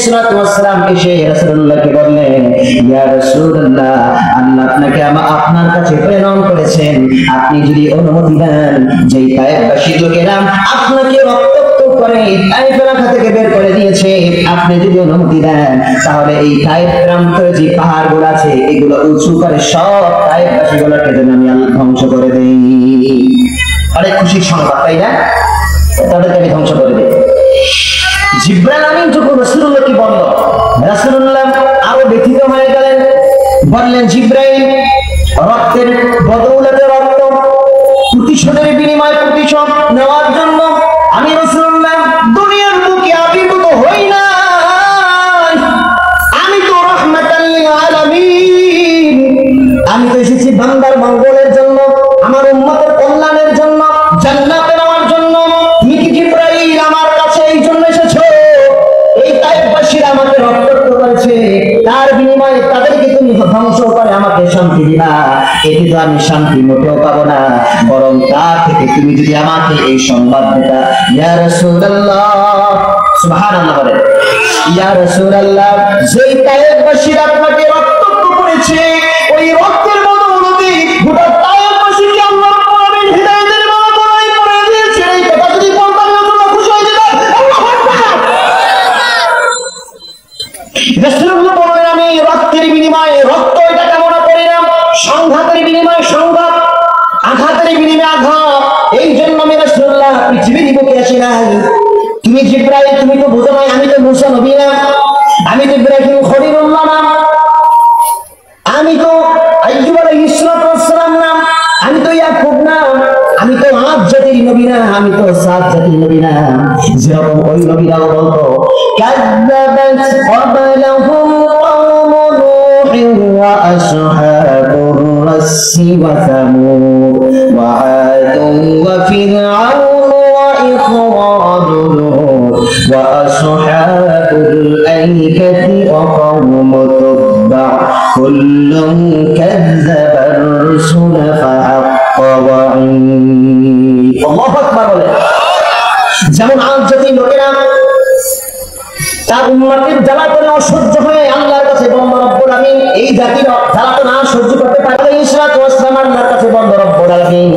আলাইহিসসালাতু ওয়াসসালাম এসে রাসূলুল্লাহকে বললেন, ইয়া রাসূলুল্লাহ, আল্লাহ আপনাকে আপনার কাছে প্রেরণ করেছেন, আপনি যদি অনুমতি দেন যেই তায়েফবাসী লোকেরা আপনাকে রক্তাক্ত করে তায়েফ এলাকা থেকে বের করে দিয়েছে, আপনি যদি অনুমতি দেন তাহলে এই তায়েফ প্রান্তরে যে পাহাড়গুলো আছে এগুলো উঁচু করে সব তায়েফবাসীগুলোকে যেন আমি আল্লাহ ধ্বংস করে দেই। অনেক খুশির সংবাদ, তাই না? তাদেরকে আমি ধ্বংস করে দেই। জিবরাইল আমিন যখন রাসূলুল্লাহকে বলল, রাসূলুল্লাহ আরো ব্যথিত হয়ে গেলেন, বললেন, জিবরাইল, রক্তের বদৌলতে রক্ত, প্রতিশোধের বিনিময়ে প্রতিশোধ নেওয়ার জন্য আমি রাসূলুল্লাহ দুনিয়ার বুকে আবির্ভূত হই না। আমি তো রাহমাতাল লিল আলামিন, আমি তো এসেছি বান্দার মঙ্গলের জন্য, আমার উম্মতের কল্যাণের জন্য, জান্নাতে নেওয়ার জন্য। তুমি কি জিবরাইল আমার কাছে এই জন্য এসেছো? এই তায়েফবাসীরা আমাকে রক্তাক্ত করেছে, তার বিনিময়ে তাদেরকে তুমি ধ্বংস করে আমাকে শান্তি দিবা। এতে তো আমি শান্তি মোটেও পাবো না, বরং তার থেকে তুমি যদি আমাকে এই সংবাদ দিতা। ইয়া রাসূলুল্লাহ, সুবহানাল্লাহ বলেন, ইয়া রাসূলুল্লাহ, যেই তায়েফবাসীরা আপনাকে রক্তাক্ত করেছে, ওই রক্তের বদৌলতে গোটা তায়েফবাসীকে আল্লাহ পাবেন হিদায়াতের মালায় করে দিয়েছে। এই কথা যদি বলতাম রাসূলুল্লাহ খুশি হয়ে যেতেন। আল্লাহু আকবার। রাসূলুল্লাহ বলেন, আমি রক্তের বিনিময়ে রক্ত এটা কামনা করি না, সংঘাতের বিনিময়ে সংঘাত, আঘাতের বিনিময়ে আঘাত। এই জন্য আমি রাসূলুল্লাহ পৃথিবীর বুকে আসি নাই। তুমি জিবরাইল, তুমি তো বুঝো নাই আমি তো মুসা নবী না, আমি তো ইব্রাহিম খলিলুল্লাহ না, আমি তো আইয়ুব আলাইহিস সালাম না, আমি তো ইয়াকুব না, আমি তো আদ জাতির নবী না, আমি তো সাদ জাতির নবী না। যেরকম ওই নবীরাও বলতো, কাযযাবাত ক্বাবলাহুম কওমু নূহ ওয়া আসহাবুর রাসসি ওয়া সামূদ ওয়া আদুন ওয়া ফিরআউন ওয়া ইখওয়ানু লূত ওয়া আসহাবুল আইকাতি ওয়া কওমু তুব্বা কুল্লুন কাযযাবার রাসূল ফাহাক্কা ওয়াঈদ। আল্লাহু আকবার বলে। যেমন আদ জাতির লোকেরা তার উম্মতের জ্বালাতনে অসহ্য হয়ে আল্লাহর কাছে বলল, রব্বুল আমিন, এই জাতির জ্বালাতন আর সহ্য করতে পারি না। ইসরাত ওয়াস সালাম আল্লাহর কাছে বলল, রব্বুল আমিন,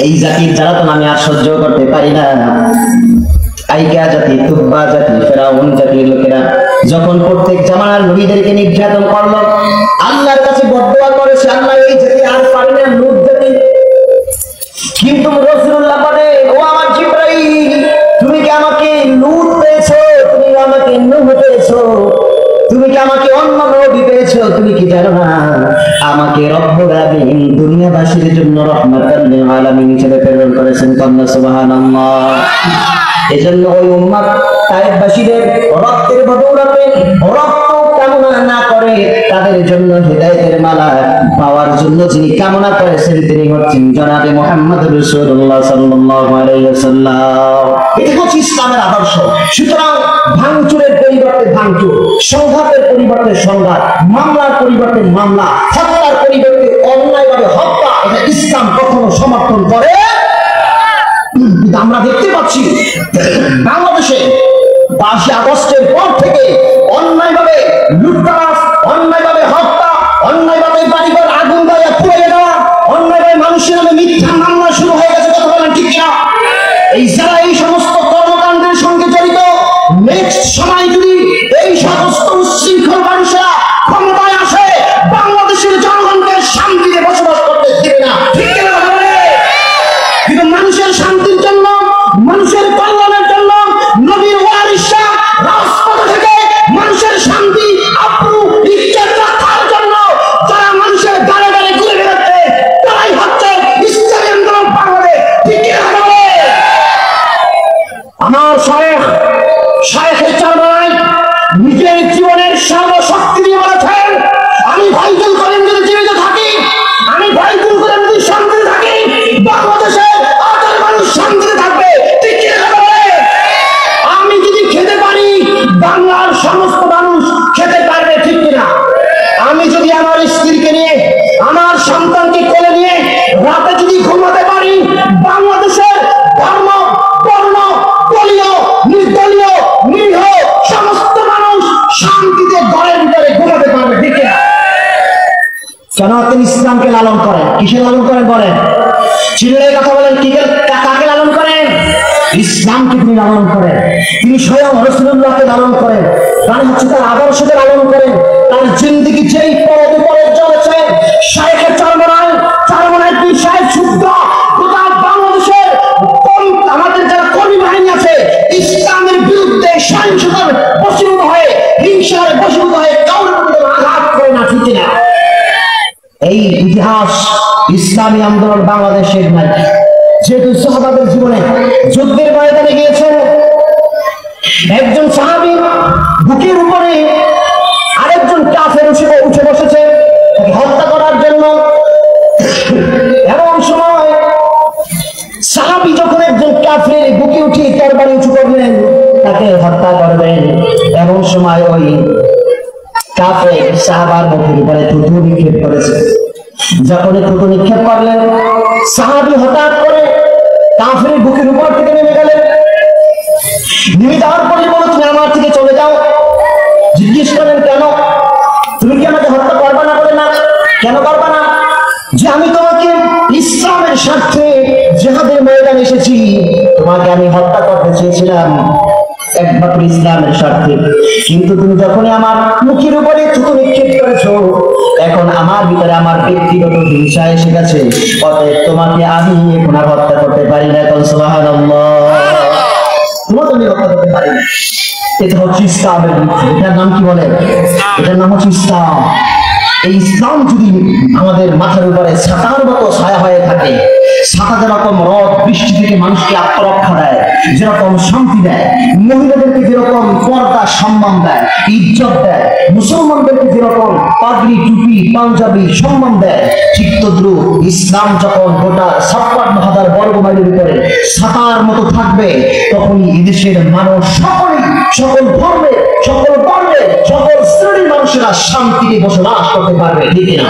এই জাতির জ্বালাতন আমি আর সহ্য করতে পারি না। আইকা জাতি, তুব্বা জাতি, ফিরাউন জাতির লোকেরা যখন প্রত্যেক জামানার নবীদেরকে নির্যাতন করলো, আল্লাহর কাছে বদদোয়া করেছে, আল্লাহ এই জাতি আর পারি না, লূত জাতি। কিন্তু রাসূলুল্লাহ বলে, ও আমার জিবরাইল, তুমি কি আমাকে লূত পেয়েছো? তুমি আমাকে নূহ পেয়েছো? তুমি কি আমাকে অন্য নবী পেয়েছো? তুমি কি জানো না আমাকে রব্বুল আমিন দুনিয়াবাসীর জন্য রাহমাতাল লিল আলামিন হিসেবে প্রেরণ করেছেন? কন্যা সুবহানাল্লাহ। এজন্য ওই উম্মত তায়েফবাসীদের রক্তের বদৌলতে রক্ত কামনা না করে তাদের জন্য হিদায়াতের মালা পাওয়ার জন্য যিনি কামনা করেছেন তিনি হচ্ছেন জনাবে মুহাম্মদ রাসূলুল্লাহ সাল্লাল্লাহু আলাইহি ওয়াসাল্লাম। এটা হচ্ছে ইসলামের আদর্শ। সুতরাং ভাঙচুরের পরিবর্তে ভাঙচুর, সংঘাতের পরিবর্তে সংঘাত, মামলার পরিবর্তে মামলা, হত্যার পরিবর্তে অন্যায়ভাবে হত্যা, এটা ইসলাম কখনো সমর্থন করে। আমরা দেখতে পাচ্ছি বাংলাদেশে 5 আগস্টের পর থেকে অন্যায়ভাবে লুটতরাজ, অন্যায়ভাবে হত্যা, অন্যায়ভাবে বাড়িঘর আগুন দিয়ে পুড়িয়ে দেওয়া, অন্যায়ভাবে মানুষের নামে মিথ্যা মামলা শুরু হয়ে গেছে। কথা বলেন ঠিক কিনা? এই যারা এই সমস্ত কর্মকাণ্ডের সঙ্গে জড়িত, নেক্সট সময় যদি এই সমস্ত উচ্ছৃঙ্খল মানুষেরা ক্ষমতায় আসে, বাংলাদেশের জনগণকে শান্তিতে বসবাস করতে দেবে না। ঠিক কিনা? কিন্তু মানুষের শান্তির জন্য, মানুষের কল্যাণের জন্য নবীর ওয়ারিসরা রাজপথ থেকে মানুষের শান্তি আব্রু ইজ্জত রক্ষার জন্য যারা মানুষের গাড়ে গাড়ে ঘুরে বেড়াচ্ছে, তারাই হচ্ছে ইসলামী আন্দোলন বাংলাদেশ। ঠিক কি না? আমার শায়েখের চরমায় নিজের জীবন কেন তিনি ইসলামকে লালন করেন? কিসে লালন করেন বলেন? চিল্লায় কথা বলেন, কাকে লালন করেন? ইসলামকে তিনি লালন করেন। তিনি স্বয়ং রাসূলুল্লাহকে লালন করেন, মানে হচ্ছে তার আদর্শকে লালন করেন। তার জিন্দেগি যেই পথে পথে চলেছে, শায়েখের চরমনায় কি শায়েখ শুদ্ধ গোটা বাংলাদেশের আমাদের যারা কর্মী বাহিনী আছে, ইসলামের বিরুদ্ধে সহিংসতার বশীভূত হয়ে, হিংসার বশীভূত হয়ে কাউর প্রতি আঘাত করে না, ঠিক না? এই ইতিহাস ইসলামী আন্দোলন বাংলাদেশের নাই। যেহেতু সাহাবাদের জীবনে যুদ্ধের ময়দানে গিয়েছেন, একজন সাহাবী বুকের উপরে আরেকজন কাফের উঠে বসেছে হত্যা করার জন্য। এমন সময় সাহাবী যখন একজন কাফের বুকে উঠে তরবারি উঁচু করলেন, তাকে হত্যা করবেন, এমন সময় ওই কাফের সাহাবার মুখের উপরে থুতু নিক্ষেপ করেছে। যখন থুতু নিক্ষেপ করলেন, সাহাবী হঠাৎ করে কাফের বুকের উপর থেকে নেমে গেলেন। নেমে যাওয়ার পরে বলো, তুমি আমার থেকে চলে যাও। জিজ্ঞেস করেন, কেন? তুমি কি আমাকে হত্যা করবা না? বলে, না। কেন করবা না? যে আমি তোমাকে ইসলামের স্বার্থে জিহাদের ময়দানে এসেছি, তোমাকে আমি হত্যা করতে চেয়েছিলাম একমাত্র ইসলামের স্বার্থে, কিন্তু তুমি যখনই আমার মুখের উপরে থুতু নিক্ষেপ করেছো, এখন আমার ভিতরে আমার ব্যক্তিগত হিংসা এসে গেছে, অতএব তোমাকে আমি এখন আর হত্যা করতে পারি না। সুবহানাল্লাহ, তোমাকে আমি হত্যা করতে পারি না। এটা হচ্ছে ইসলামের নীতি। এটার নাম কি বলে? এটার নাম হচ্ছে ইসলাম। এই ইসলাম যদি আমাদের মাথার উপরে ছাতার মতো ছায়া হয়ে থাকে, ছাতা যেরকম রোদ বৃষ্টি থেকে মানুষকে আত্মরক্ষা দেয়, যেরকম শান্তি দেয়, মহিলাদেরকে যেরকম পর্দা সম্মান দেয়, ইজ্জত দেয়, মুসলমানদেরকে যেরকম পাগড়ি টুপি পাঞ্জাবি সম্মান দেয়, ঠিক তদ্রুপ ইসলাম যখন গোটা 56,000 বর্গ মাইলের উপরে ছাতার মতো থাকবে, তখনই এদেশের মানুষ সকলেই, সকল ধর্মের, সকল বর্ণের, সকল শ্রেণীর মানুষেরা শান্তিতে বসবাস করতে পারবে, ঠিক না?